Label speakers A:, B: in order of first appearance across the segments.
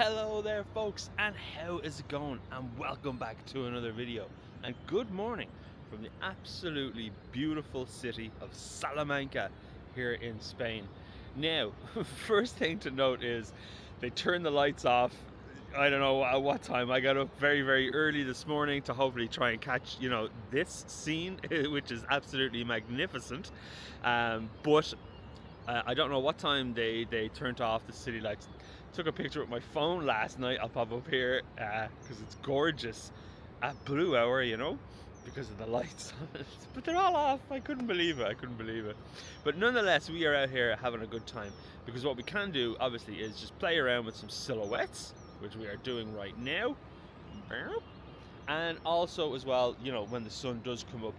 A: Hello there folks, and how is it going? And welcome back to another video. And good morning from the absolutely beautiful city of Salamanca here in Spain. Now, first thing to note is they turned the lights off. I don't know at what time. I got up very early this morning to hopefully try and catch, this scene, which is absolutely magnificent. But I don't know what time they turned off the city lights. Took a picture with my phone last night. I'll pop up here because it's gorgeous at blue hour, because of the lights on it. But they're all off. I couldn't believe it. But nonetheless, we are out here having a good time because what we can do, obviously, is just play around with some silhouettes, which we are doing right now. And also, as well, when the sun does come up,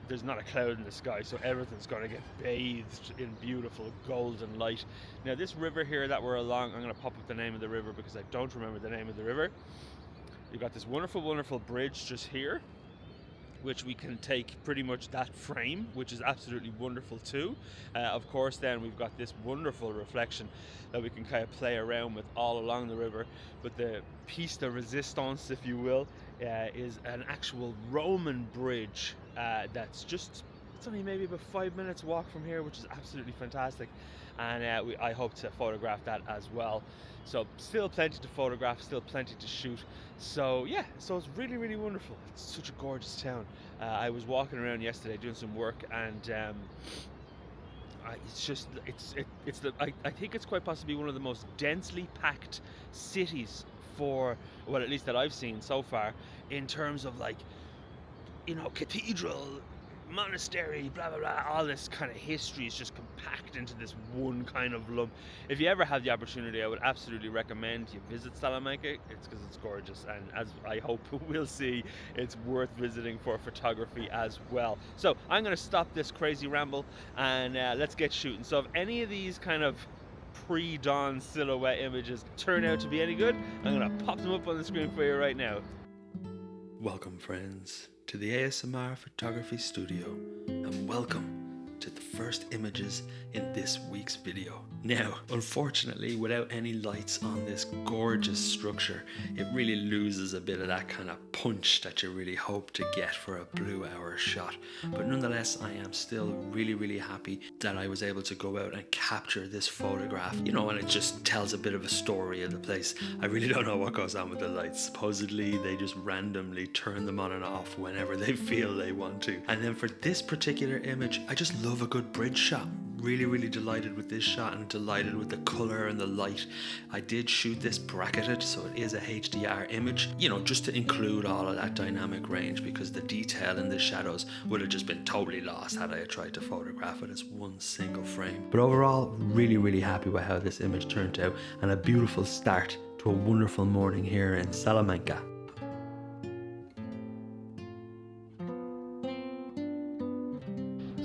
A: there's not a cloud in the sky, so everything's going to get bathed in beautiful golden light. Now this river here that we're along, I'm going to pop up the name of the river because I don't remember the name of the river. You've got this wonderful bridge just here, which we can take pretty much that frame, which is absolutely wonderful too. Of course, then we've got this wonderful reflection that we can kind of play around with all along the river. But the piece de resistance, if you will, is an actual Roman bridge that's just, it's only maybe about 5 minutes walk from here, which is absolutely fantastic. And I hope to photograph that as well. So still plenty to photograph, still plenty to shoot. So yeah, so it's really wonderful. It's such a gorgeous town. I was walking around yesterday doing some work, and I think it's quite possibly one of the most densely packed cities for, well, at least that I've seen so far, in terms of cathedral, monastery, blah blah blah, all this kind of history is just compact into this one kind of lump. If you ever have the opportunity, I would absolutely recommend you visit Salamanca. It's because it's gorgeous, and as I hope we'll see, it's worth visiting for photography as well. So I'm going to stop this crazy ramble and let's get shooting. So if any of these kind of pre-dawn silhouette images turn out to be any good, I'm going to pop them up on the screen for you right now. Welcome friends to the ASMR Photography Studio, and welcome to the first images in this week's video. Now, unfortunately, without any lights on this gorgeous structure, it really loses a bit of that kind of punch that you really hope to get for a blue hour shot. But nonetheless, I am still really happy that I was able to go out and capture this photograph, and it just tells a bit of a story of the place. I really don't know what goes on with the lights. Supposedly, they just randomly turn them on and off whenever they feel they want to. And then for this particular image, I just love a good bridge shot. Really delighted with this shot and delighted with the color and the light. I did shoot this bracketed, so it is a HDR image, just to include all of that dynamic range, because the detail in the shadows would have just been totally lost had I tried to photograph it as one single frame. But overall, really happy with how this image turned out, and a beautiful start to a wonderful morning here in Salamanca.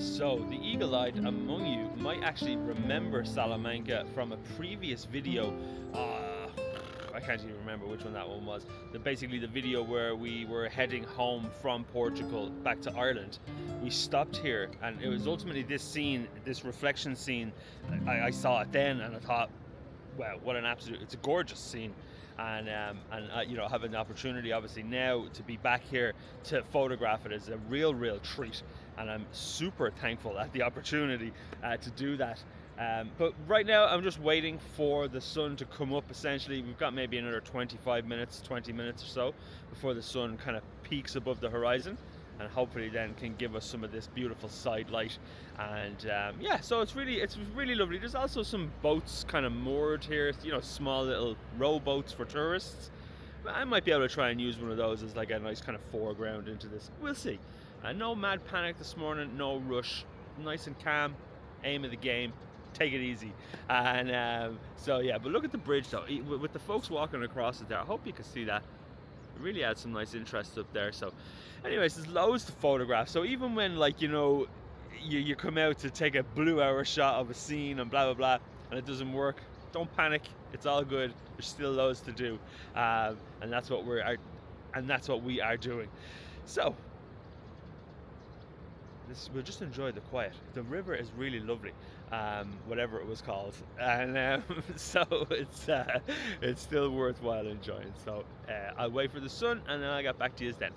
A: So, the eagle-eyed among you might actually remember Salamanca from a previous video. I can't even remember which one that one was. Basically the video where we were heading home from Portugal back to Ireland. We stopped here, and it was ultimately this scene, this reflection scene. I saw it then and I thought, wow, what an absolute, it's a gorgeous scene. And having the opportunity obviously now to be back here to photograph it is a real treat, and I'm super thankful at the opportunity to do that. But right now I'm just waiting for the sun to come up. Essentially, we've got maybe another 25 minutes, 20 minutes or so before the sun kind of peaks above the horizon, and hopefully then can give us some of this beautiful side light. And so it's really lovely. There's also some boats kind of moored here, small little rowboats for tourists. I might be able to try and use one of those as like a nice kind of foreground into this. We'll see. No mad panic this morning, no rush, nice and calm, aim of the game, take it easy. And but look at the bridge though, with the folks walking across it there. I hope you can see that. It really adds some nice interest up there. So anyways, there's loads to photograph. So even when you come out to take a blue hour shot of a scene and blah blah blah and it doesn't work, don't panic, it's all good. There's still loads to do, and that's what we are doing. So we'll just enjoy the quiet. The river is really lovely. whatever it was called, and so it's still worthwhile enjoying. So I'll wait for the sun, and then I'll get back to you then.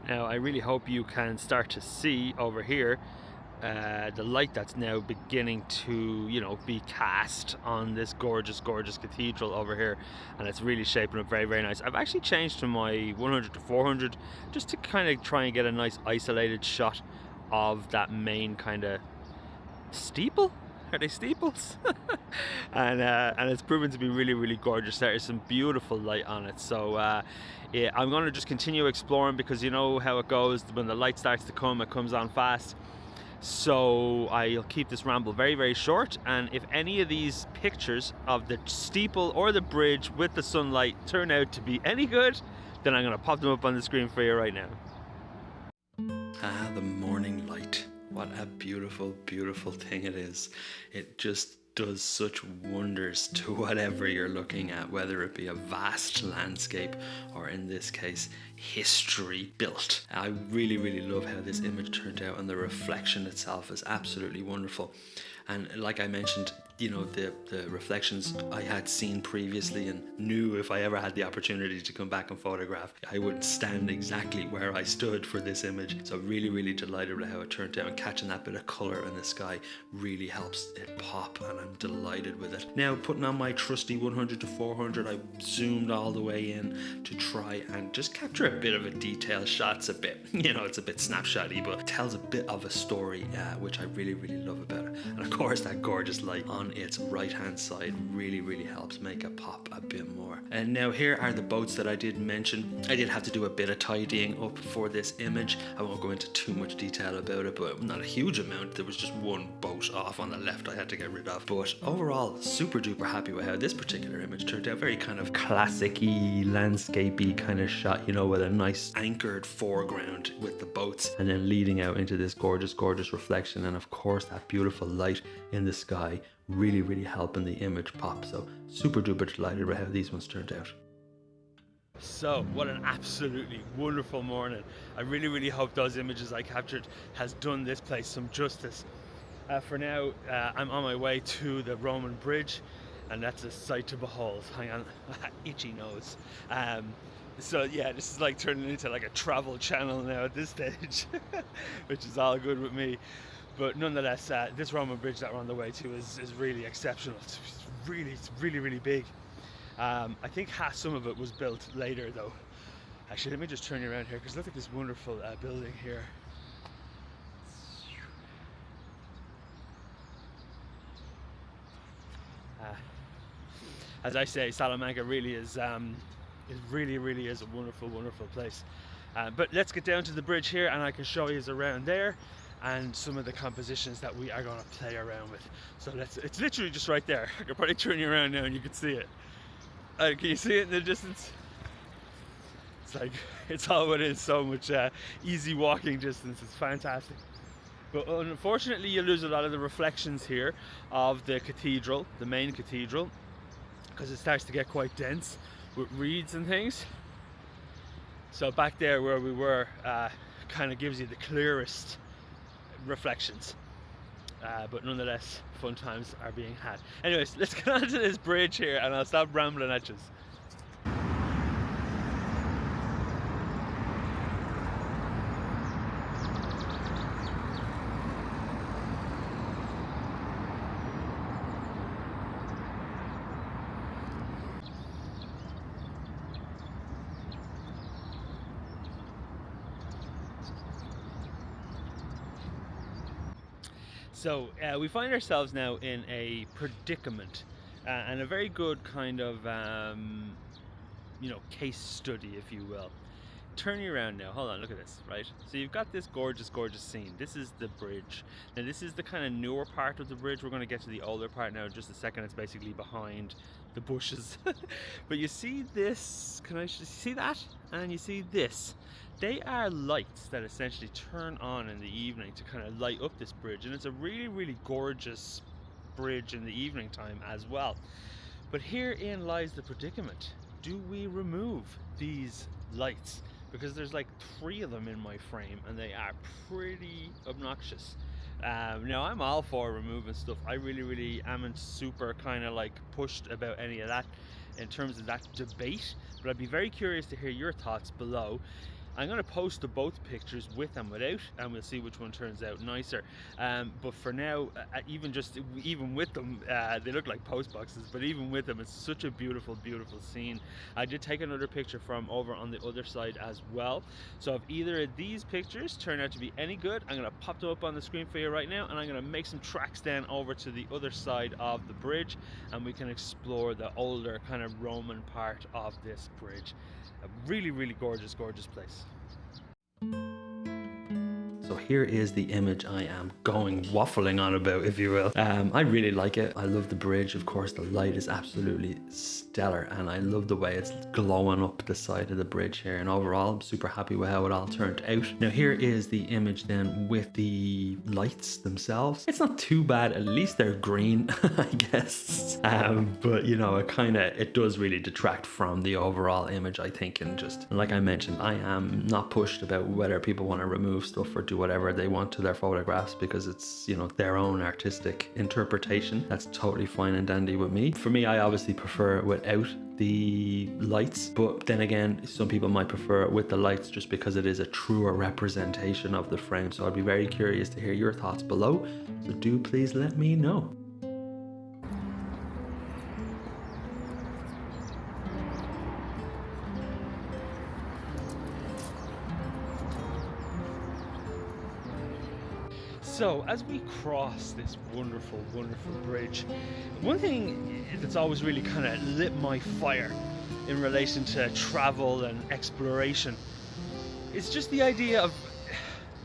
A: Now I really hope you can start to see over here the light that's now beginning to, you know, be cast on this gorgeous cathedral over here, and it's really shaping up very nice. I've actually changed to my 100 to 400 just to kind of try and get a nice isolated shot of that main kind of steeple. Are they steeples? And it's proven to be really gorgeous. There is some beautiful light on it. So yeah, I'm going to just continue exploring, because you know how it goes. When the light starts to come, it comes on fast. So I'll keep this ramble very short, and if any of these pictures of the steeple or the bridge with the sunlight turn out to be any good, then I'm going to pop them up on the screen for you right now. Ah, the morning light. What a beautiful thing it is. It just does such wonders to whatever you're looking at, whether it be a vast landscape or, in this case, history built. I really love how this image turned out, and the reflection itself is absolutely wonderful. And like I mentioned, you know, the reflections I had seen previously, and knew if I ever had the opportunity to come back and photograph, I would stand exactly where I stood for this image. So really delighted with how it turned out, and catching that bit of color in the sky really helps it pop, and I'm delighted with it. Now, putting on my trusty 100 to 400, I zoomed all the way in to try and just capture a bit of a detail shot. It's a bit, you know, it's a bit snapshotty, but it tells a bit of a story, which I really love about it. And of course, that gorgeous light on its right hand side really helps make it pop a bit more. And now here are the boats that I did mention. I did have to do a bit of tidying up for this image. I won't go into too much detail about it, but not a huge amount. There was just one boat off on the left I had to get rid of. But overall, super duper happy with how this particular image turned out. Very kind of classic-y, landscapey kind of shot, you know, with a nice anchored foreground with the boats, and then leading out into this gorgeous reflection, and of course that beautiful light in the sky really helping the image pop. So super duper delighted with how these ones turned out. So what an absolutely wonderful morning. I really hope those images I captured has done this place some justice. For now, I'm on my way to the Roman bridge, and that's a sight to behold. Hang on, itchy nose. So yeah, this is like turning into like a travel channel now at this stage, which is all good with me. But nonetheless, this Roman bridge that we're on the way to is really exceptional. It's really big. I think some of it was built later though. Actually, let me just turn you around here, because look at this wonderful building here. As I say, Salamanca really is really is a wonderful place. But let's get down to the bridge here, and I can show you around there and some of the compositions that we are going to play around with. So it's literally just right there. I could probably turn you around now and you can see it. Can you see it in the distance? It's like, it's all within so much easy walking distance. It's fantastic. But unfortunately, you lose a lot of the reflections here of the cathedral, the main cathedral, because it starts to get quite dense with reeds and things. So back there where we were kind of gives you the clearest reflections, but nonetheless fun times are being had. Anyways, let's get onto this bridge here, and I'll stop rambling at you. So we find ourselves now in a predicament, and a very good kind of, you know, case study, if you will, turn you around now. Hold on, look at this, right? So you've got this gorgeous scene. This is the bridge. Now this is the kind of newer part of the bridge. We're going to get to the older part now in just a second. It's basically behind the bushes. But you see this, can I see that? And you see this. They are lights that essentially turn on in the evening to kind of light up this bridge, and it's a really gorgeous bridge in the evening time as well. But herein lies the predicament. Do we remove these lights? Because there's like 3 of them in my frame and they are pretty obnoxious. Now I'm all for removing stuff. I really am super kind of like pushed about any of that in terms of that debate, but I'd be very curious to hear your thoughts below. I'm going to post both pictures with and without, and we'll see which one turns out nicer. But for now, even with them, they look like post boxes, but even with them, it's such a beautiful scene. I did take another picture from over on the other side as well. So if either of these pictures turn out to be any good, I'm going to pop them up on the screen for you right now, and I'm going to make some tracks then over to the other side of the bridge, and we can explore the older kind of Roman part of this bridge. A really gorgeous place. So here is the image I am waffling on about, if you will. I really like it. I love the bridge. Of course, the light is absolutely stellar, and I love the way it's glowing up the side of the bridge here. And overall, I'm super happy with how it all turned out. Now here is the image then with the lights themselves. It's not too bad. At least they're green, I guess. But you know, it does really detract from the overall image, I think. And just like I mentioned, I am not pushed about whether people want to remove stuff or do whatever they want to their photographs, because it's, you know, their own artistic interpretation. That's totally fine and dandy with me. For me, I obviously prefer it without the lights, but then again, some people might prefer it with the lights just because it is a truer representation of the frame. So I'd be very curious to hear your thoughts below, so do please let me know. So as we cross this wonderful bridge, one thing that's always really kind of lit my fire in relation to travel and exploration is just the idea of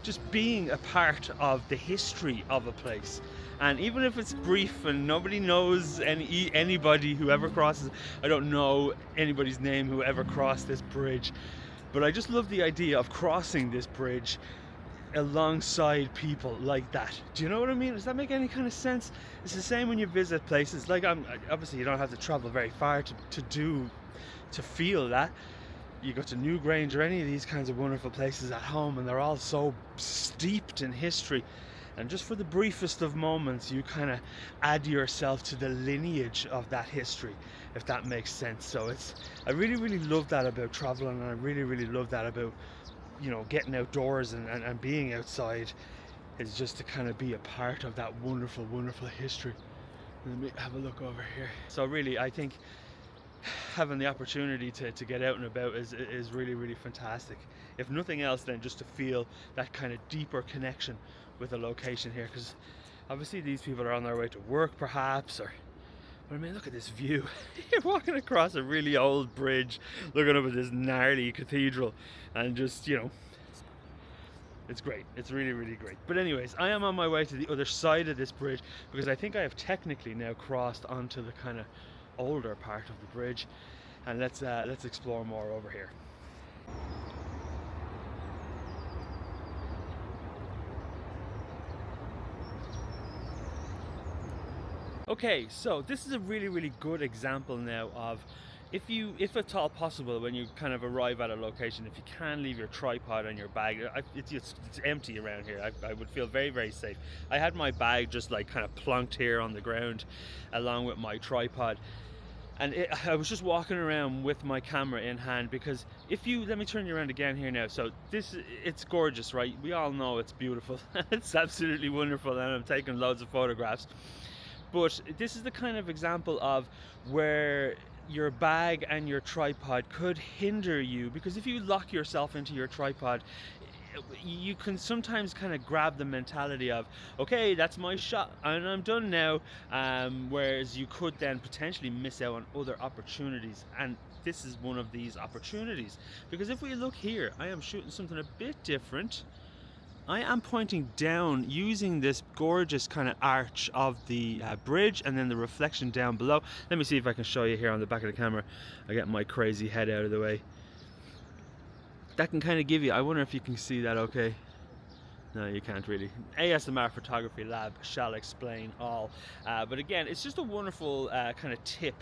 A: just being a part of the history of a place. And even if it's brief and nobody knows anybody who ever crosses, I don't know anybody's name who ever crossed this bridge, but I just love the idea of crossing this bridge alongside people like that. Do you know what I mean? Does that make any kind of sense? It's the same when you visit places. Like, obviously you don't have to travel very far to feel that. You go to Newgrange or any of these kinds of wonderful places at home, and they're all so steeped in history, and just for the briefest of moments you kind of add yourself to the lineage of that history, if that makes sense. So I really love that about traveling, and I really love that about, you know, getting outdoors and being outside, is just to kind of be a part of that wonderful history. Let me have a look over here. So really, I think having the opportunity to get out and about is really fantastic. If nothing else, then just to feel that kind of deeper connection with a location here, because obviously these people are on their way to work perhaps, but I mean, look at this view. You're walking across a really old bridge, looking up at this gnarly cathedral, and just, you know, it's great. It's really great. But anyways, I am on my way to the other side of this bridge, because I think I have technically now crossed onto the kind of older part of the bridge, and let's explore more over here. Okay, so this is a really good example now of, if at all possible, when you kind of arrive at a location, if you can leave your tripod and your bag, it's empty around here. I would feel very safe. I had my bag just like kind of plunked here on the ground along with my tripod, and I was just walking around with my camera in hand, because let me turn you around again here now. So it's gorgeous, right? We all know it's beautiful. It's absolutely wonderful, and I'm taking loads of photographs. But this is the kind of example of where your bag and your tripod could hinder you, because if you lock yourself into your tripod, you can sometimes kind of grab the mentality of, okay, that's my shot and I'm done now, whereas you could then potentially miss out on other opportunities, and this is one of these opportunities, because if we look here, I am shooting something a bit different. I am pointing down using this gorgeous kind of arch of the bridge, and then the reflection down below. Let me see if I can show you here on the back of the camera. I get my crazy head out of the way. That can kind of give you, I wonder if you can see that okay. No, you can't really. ASMR Photography Lab shall explain all. But again, it's just a wonderful kind of tip,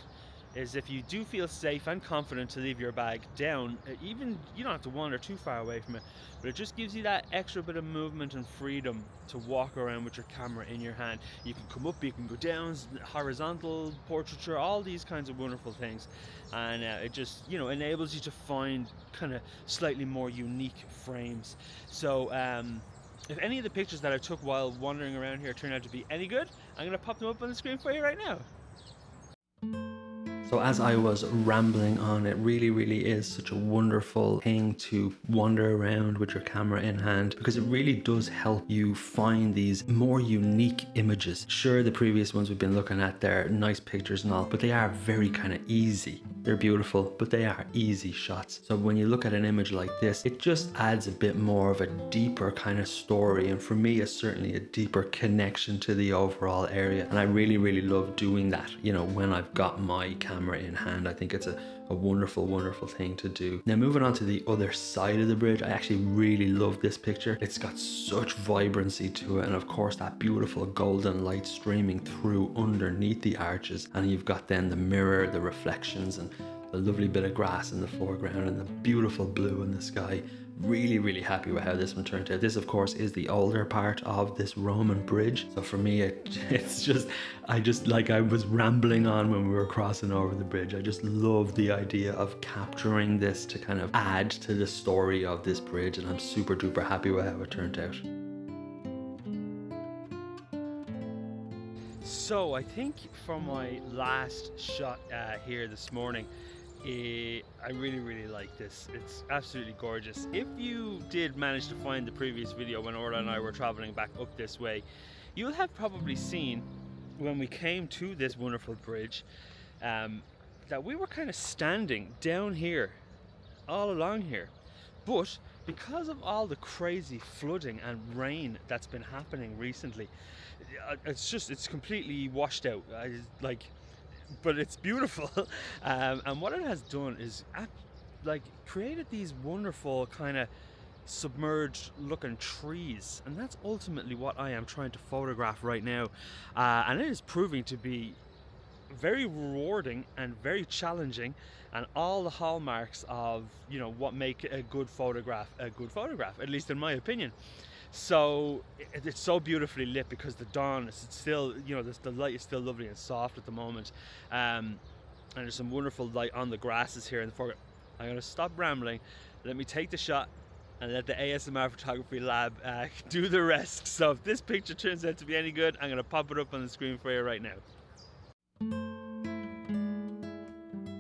A: is if you do feel safe and confident to leave your bag down, even you don't have to wander too far away from it, but it just gives you that extra bit of movement and freedom to walk around with your camera in your hand. You can come up, you can go down, horizontal portraiture, all these kinds of wonderful things, and it just, you know, enables you to find kind of slightly more unique frames. So if any of the pictures that I took while wandering around here turn out to be any good, I'm going to pop them up on the screen for you right now. So as I was rambling on, it really is such a wonderful thing to wander around with your camera in hand, because it really does help you find these more unique images. Sure, the previous ones we've been looking at, they're nice pictures and all, but they are very kind of easy. They're beautiful, but they are easy shots. So when you look at an image like this, it just adds a bit more of a deeper kind of story, and for me, it's certainly a deeper connection to the overall area. And I really love doing that, you know, when I've got my camera in hand. I think it's a wonderful thing to do. Now moving on to the other side of the bridge, I actually really love this picture. It's got such vibrancy to it, and of course that beautiful golden light streaming through underneath the arches, and you've got then the mirror, the reflections, and the lovely bit of grass in the foreground, and the beautiful blue in the sky. Really happy with how this one turned out. This of course is the older part of this Roman bridge, so for me it's just, I was rambling on when we were crossing over the bridge. I just love the idea of capturing this to kind of add to the story of this bridge, and I'm super duper happy with how it turned out. So I think for my last shot here this morning, I really like this. It's absolutely gorgeous. If you did manage to find the previous video when Orla and I were traveling back up this way, you'll have probably seen when we came to this wonderful bridge that we were kind of standing down here, all along here. But because of all the crazy flooding and rain that's been happening recently, it's completely washed out. But it's beautiful. And what it has done is created these wonderful kind of submerged looking trees, and that's ultimately what I am trying to photograph right now, and it is proving to be very rewarding and very challenging, and all the hallmarks of, you know, what make a good photograph, at least in my opinion. So it's so beautifully lit because the dawn is still, you know, the light is still lovely and soft at the moment, and there's some wonderful light on the grasses here in the foreground. I'm going to stop rambling, let me take the shot, and let the ASMR Photography Lab do the rest. So if this picture turns out to be any good, I'm going to pop it up on the screen for you right now.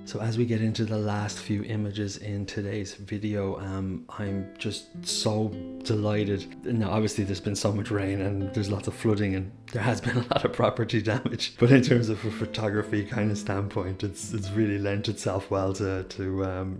A: So as we get into the last few images in today's video, I'm just so delighted. Now obviously there's been so much rain and there's lots of flooding and there has been a lot of property damage, but in terms of a photography kind of standpoint, it's really lent itself well to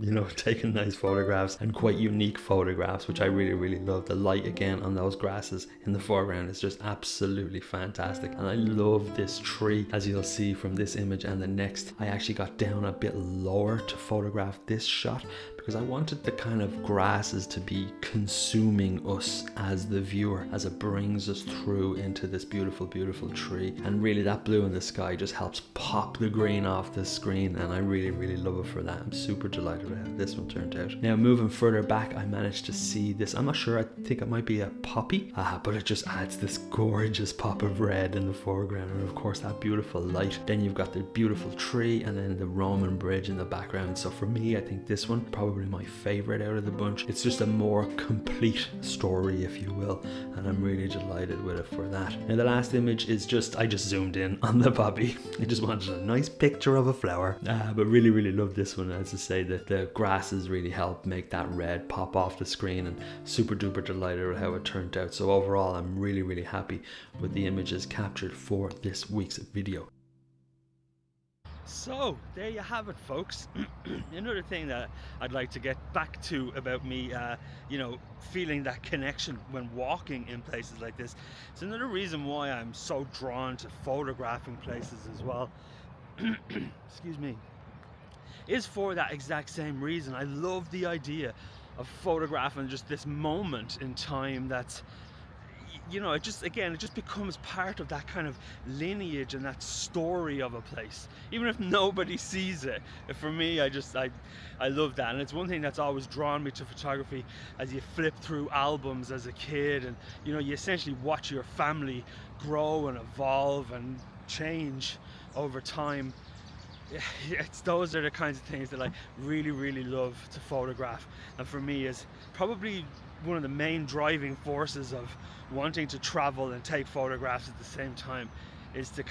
A: you know, taking nice photographs and quite unique photographs, which I really love. The light again on those grasses in the foreground is just absolutely fantastic, and I love this tree. As you'll see from this image and the next, I actually got down a bit lower to photograph this shot because I wanted the kind of grasses to be consuming us as the viewer, as it brings us through into this beautiful tree. And really that blue in the sky just helps pop the green off the screen, and I really love it for that. I'm super delighted with how this one turned out. Now moving further back, I managed to see this, I'm not sure, I think it might be a poppy, but it just adds this gorgeous pop of red in the foreground, and of course that beautiful light. Then you've got the beautiful tree and then the Roman bridge in the background. So for me, I think this one probably
B: probably my favorite out of the bunch. It's just a more complete story, if you will, and I'm really delighted with it for that. And the last image is I just zoomed in on the poppy. I just wanted a nice picture of a flower, but really love this one. As I say, the grasses really help make that red pop off the screen, and super duper delighted with how it turned out. So overall, I'm really happy with the images captured for this week's video.
A: So there you have it, folks. Another thing that I'd like to get back to about me, feeling that connection when walking in places like this. It's another reason why I'm so drawn to photographing places as well. Excuse me. Is for that exact same reason. I love the idea of photographing just this moment in time that's, it just becomes part of that kind of lineage and that story of a place, even if nobody sees it. For me, I love that, and it's one thing that's always drawn me to photography. As you flip through albums as a kid, and you essentially watch your family grow and evolve and change over time. Those are the kinds of things that I really love to photograph, and for me is probably one of the main driving forces of wanting to travel and take photographs at the same time, is to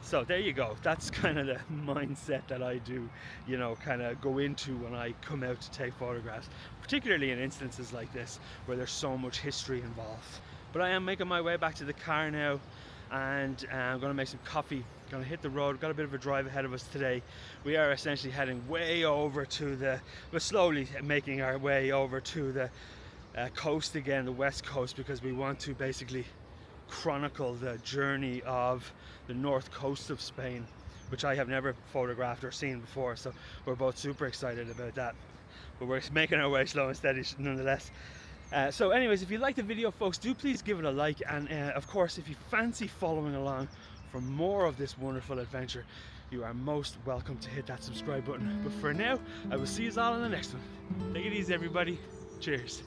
A: so there you go. That's kind of the mindset that I do, kind of go into when I come out to take photographs, particularly in instances like this where there's so much history involved. But I am making my way back to the car now, and I'm going to make some coffee, going to hit the road. Got a bit of a drive ahead of us today. We are essentially heading way over to we're slowly making our way over to the coast again, the west coast, because we want to basically chronicle the journey of the north coast of Spain, which I have never photographed or seen before, so we're both super excited about that. But we're making our way slow and steady nonetheless. So anyways, if you like the video, folks, do please give it a like, and of course, if you fancy following along for more of this wonderful adventure, you are most welcome to hit that subscribe button. But for now, I will see you all in the next one. Take it easy, everybody. Cheers.